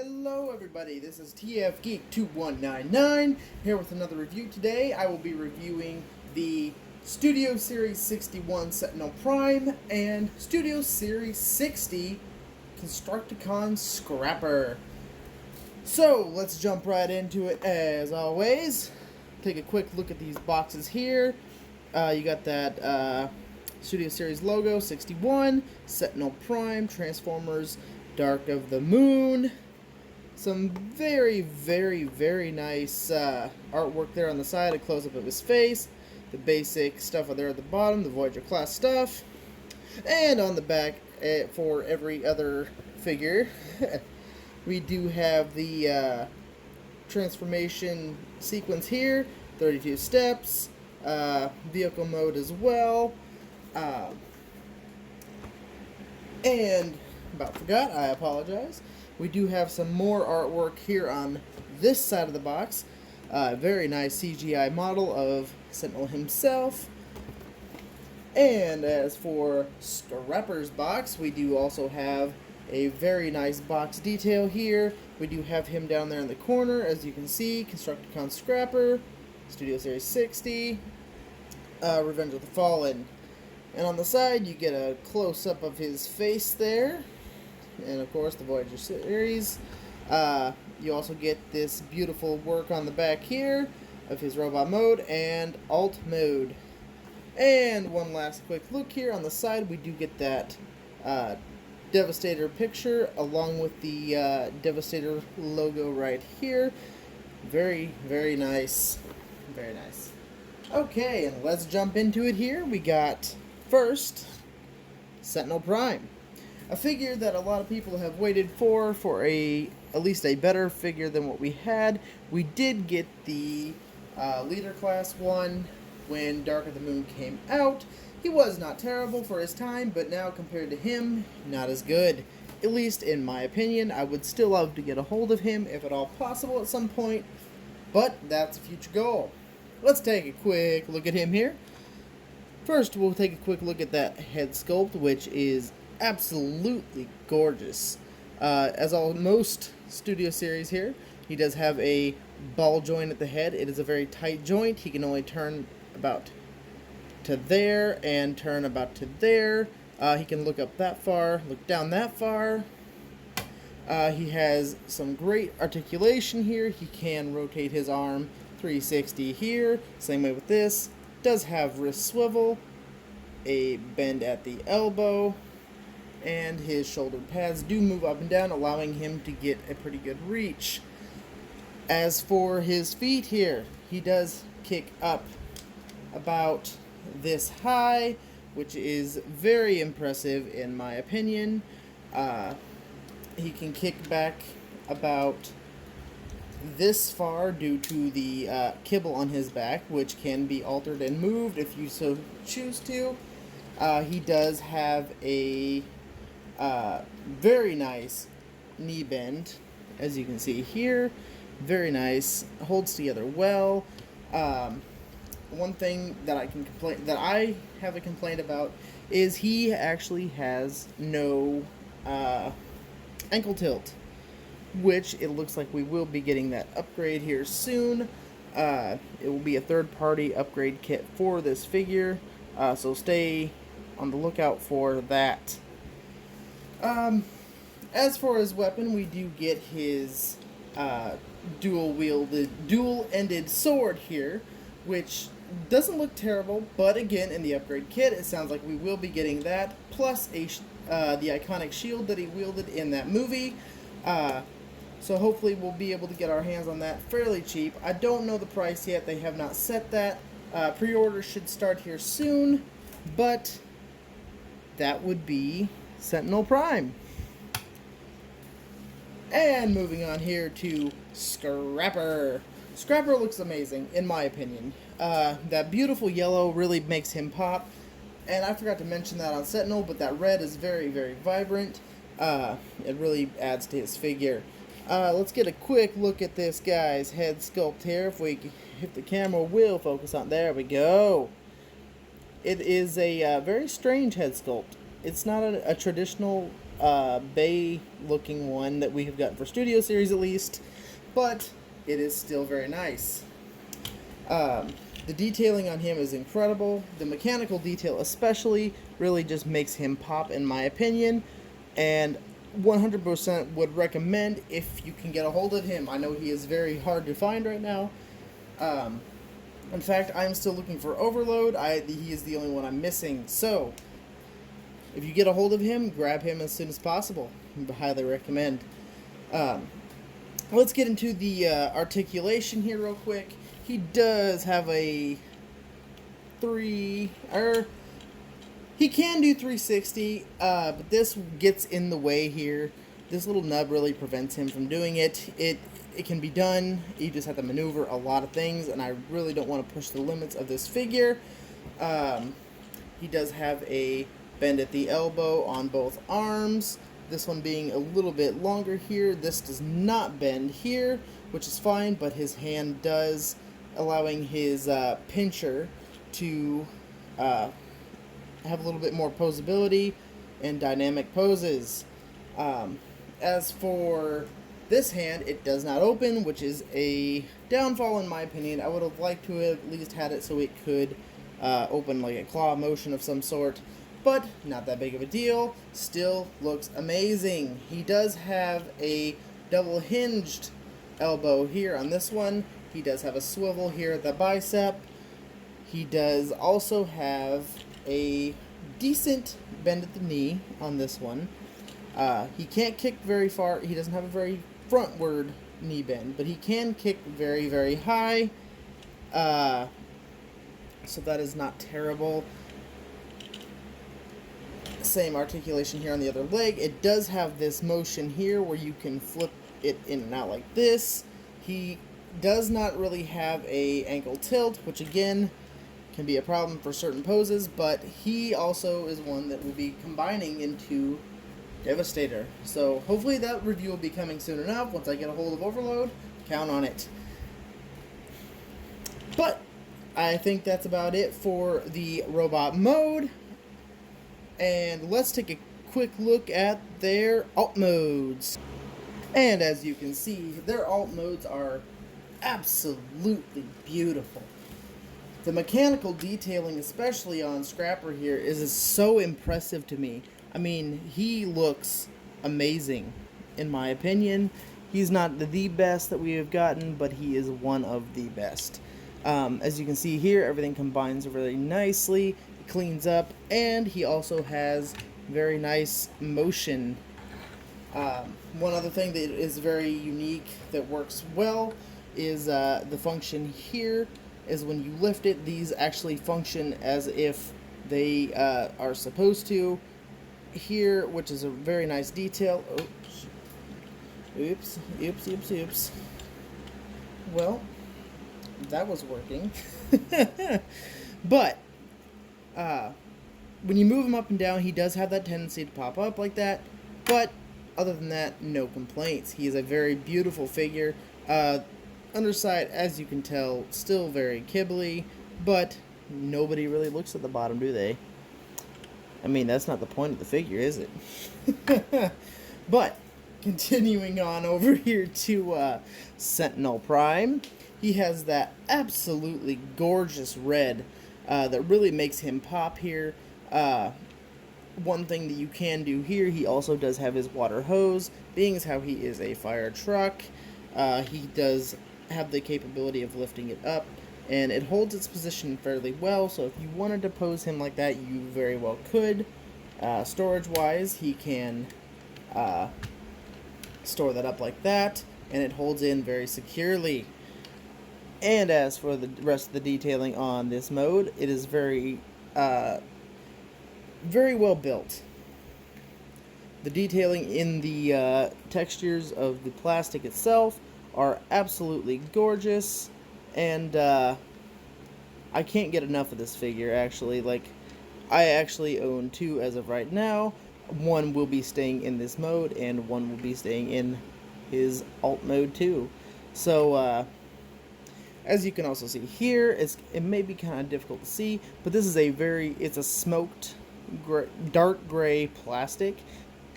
Hello everybody, this is TF Geek 2199 here with another review. Today I will be reviewing the Studio Series 61 Sentinel Prime and Studio Series 60 Constructicon Scrapper. So let's jump right into it as always. Take a quick look at these boxes here. You got that Studio Series logo, 61, Sentinel Prime, Transformers, Dark of the Moon. Some very, very, very nice artwork there on the side, a close-up of his face, the basic stuff there at the bottom, the Voyager class stuff, and on the back for every other figure, we do have the transformation sequence here, 32 steps, vehicle mode as well, and about forgot, I apologize. We do have some more artwork here on this side of the box. Very nice CGI model of Sentinel himself. And as for Scrapper's box, we do also have a very nice box detail here. We do have him down there in the corner, as you can see, Constructicon Scrapper, Studio Series 60, Revenge of the Fallen. And on the side, you get a close-up of his face there. And of course the Voyager series. You also get this beautiful work on the back here of his robot mode and alt mode. And one last quick look here on the side, we do get that Devastator picture along with the Devastator logo right here. Very, very nice. Very nice. Okay, and let's jump into it here. We got first Sentinel Prime. A figure that a lot of people have waited for at least a better figure than what we had. We did get the Leader Class one when Dark of the Moon came out. He was not terrible for his time, but now compared to him, not as good. At least in my opinion. I would still love to get a hold of him if at all possible at some point, but that's a future goal. Let's take a quick look at him here. First, we'll take a quick look at that head sculpt, which is absolutely gorgeous. As most Studio Series here, he does have a ball joint at the head. It is a very tight joint. He can only turn about to there and turn about to there. He can look up that far, look down that far. He has some great articulation here. He can rotate his arm 360 here. Same way with this. Does have wrist swivel, a bend at the elbow, and his shoulder pads do move up and down, allowing him to get a pretty good reach. As for his feet here, he does kick up about this high, which is very impressive in my opinion. He can kick back about this far due to the kibble on his back, which can be altered and moved if you so choose to. He does have a very nice knee bend, as you can see here. Very nice, holds together well. One thing that I have a complaint about is he actually has no ankle tilt, which it looks like we will be getting that upgrade here soon. It will be a third-party upgrade kit for this figure, so stay on the lookout for that. As for his weapon, we do get his dual-ended sword here, which doesn't look terrible, but again, in the upgrade kit, it sounds like we will be getting that, plus the iconic shield that he wielded in that movie. So hopefully we'll be able to get our hands on that fairly cheap. I don't know the price yet. They have not set that. Pre-order should start here soon, but that would be Sentinel Prime. And moving on here to Scrapper. Scrapper looks amazing, in my opinion. That beautiful yellow really makes him pop. And I forgot to mention that on Sentinel, but that red is very, very vibrant. It really adds to his figure. Let's get a quick look at this guy's head sculpt here. If the camera will focus on, there we go. It is a very strange head sculpt. It's not a traditional bay looking one that we have gotten for Studio Series at least, but it is still very nice. The detailing on him is incredible. The mechanical detail especially really just makes him pop in my opinion, and 100% would recommend if you can get a hold of him. I know he is very hard to find right now. In fact, I'm still looking for Overload. He is the only one I'm missing. So, if you get a hold of him, grab him as soon as possible. I highly recommend. Let's get into the articulation here real quick. He does have a he can do 360, but this gets in the way here. This little nub really prevents him from doing it. It can be done. You just have to maneuver a lot of things, and I really don't want to push the limits of this figure. He does have a bend at the elbow on both arms. This one being a little bit longer here. This does not bend here, which is fine, but his hand does, allowing his pincher to have a little bit more posability and dynamic poses. As for this hand, it does not open, which is a downfall in my opinion. I would have liked to have at least had it so it could open like a claw motion of some sort, but not that big of a deal. Still looks amazing. He does have a double hinged elbow here on this one. He does have a swivel here at the bicep. He does also have a decent bend at the knee on this one. He can't kick very far. He doesn't have a very frontward knee bend, but he can kick very, very high. So that is not terrible. Same articulation here on the other leg. It does have this motion here where you can flip it in and out like this. He does not really have a ankle tilt, which again can be a problem for certain poses, but he also is one that will be combining into Devastator. So hopefully that review will be coming soon enough. Once I get a hold of Overload, count on it. But I think that's about it for the robot mode. And let's take a quick look at their alt modes. And as you can see, their alt modes are absolutely beautiful. The mechanical detailing, especially on Scrapper here, is so impressive to me. I mean, he looks amazing, in my opinion. He's not the best that we have gotten, but he is one of the best. As you can see here, everything combines really nicely, it cleans up, and he also has very nice motion. One other thing that is very unique that works well is the function here is when you lift it, these actually function as if they are supposed to here, which is a very nice detail. Oops. Well, that was working. But when you move him up and down, he does have that tendency to pop up like that, but other than that, no complaints. He is a very beautiful figure. Underside, as you can tell, still very kibbly, but nobody really looks at the bottom, do they? I mean, that's not the point of the figure, is it? But continuing on over here to Sentinel Prime, he has that absolutely gorgeous red that really makes him pop here. One thing that you can do here, he also does have his water hose, being as how he is a fire truck. He does have the capability of lifting it up, and it holds its position fairly well, so if you wanted to pose him like that, you very well could. Storage wise, he can store that up like that, and it holds in very securely. And as for the rest of the detailing on this mode, it is very well built. The detailing in the textures of the plastic itself are absolutely gorgeous, and I can't get enough of this figure, actually. Like, I actually own two as of right now. One will be staying in this mode, and one will be staying in his alt mode too. So, as you can also see here, it may be kind of difficult to see, but this is it's a smoked dark gray plastic.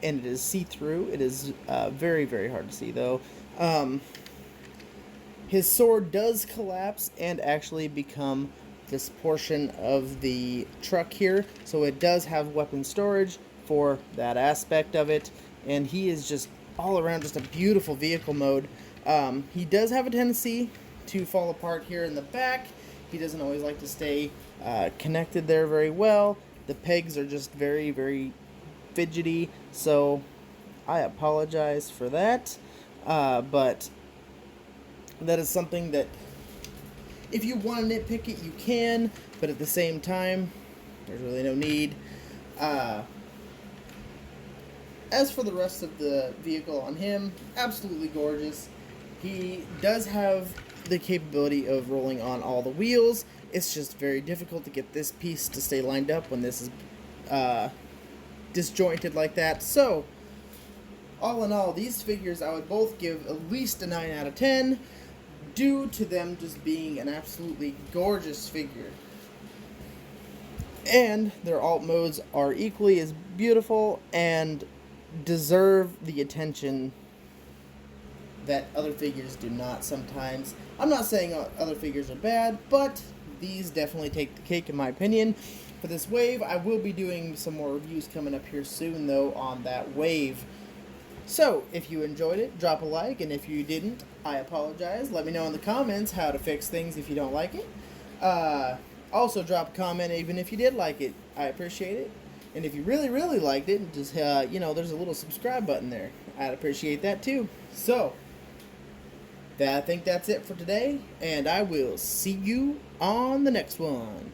and it is see-through. It is very, very hard to see, though. His sword does collapse and actually become this portion of the truck here, so it does have weapon storage for that aspect of it, and he is just all around just a beautiful vehicle mode. He does have a tendency to fall apart here in the back. He doesn't always like to stay connected there very well. The pegs are just very, very fidgety, so I apologize for that, but that is something that if you want to nitpick it, you can, but at the same time, there's really no need. As for the rest of the vehicle on him, absolutely gorgeous. He does have the capability of rolling on all the wheels. It's just very difficult to get this piece to stay lined up when this is disjointed like that. So, all in all, these figures I would both give at least a 9 out of 10, due to them just being an absolutely gorgeous figure. And their alt modes are equally as beautiful and deserve the attention that other figures do not sometimes. I'm not saying other figures are bad, but these definitely take the cake in my opinion. For this wave, I will be doing some more reviews coming up here soon, though, on that wave. So, if you enjoyed it, drop a like, and if you didn't, I apologize. Let me know in the comments how to fix things if you don't like it. Also, drop a comment even if you did like it. I appreciate it. And if you really, really liked it, just, there's a little subscribe button there. I'd appreciate that too. So, I think that's it for today, and I will see you on the next one.